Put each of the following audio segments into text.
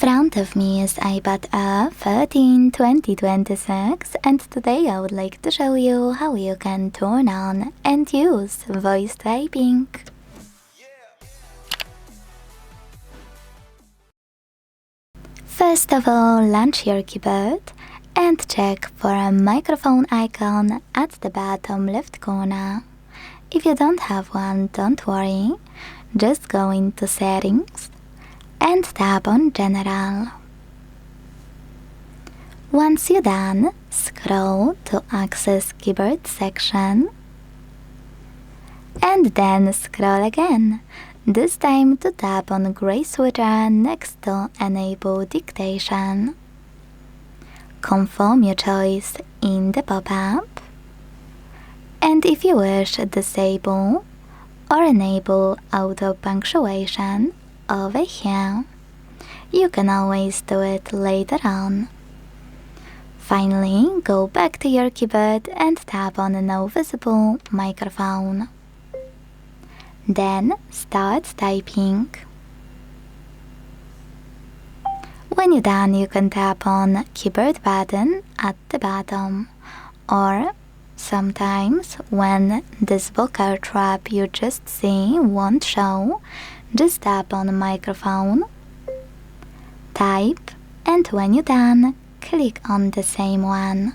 front of me is iPadOS 13 2026, and today I would like to show you how you can turn on and use voice typing. First of all, launch your keyboard and check for a microphone icon at the bottom left corner. If you don't have one, don't worry, just go into Settings and tap on General. Once you're done, scroll to Access Keyboard section and then scroll again, this time to tap on gray switcher next to Enable Dictation. Confirm your choice in the pop-up, and if you wish, disable or enable Auto Punctuation over here. You can always do it later on. Finally, go back to your keyboard and tap on No Visible Microphone. Then start typing. When you're done, you can tap on Keyboard button at the bottom, or sometimes when this vocal trap you just see won't show, just tap on Microphone, type, and when you're done, click on the same one.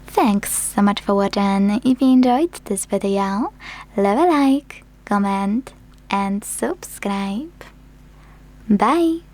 Thanks so much for watching. If you enjoyed this video, leave a like, comment, and subscribe. Bye!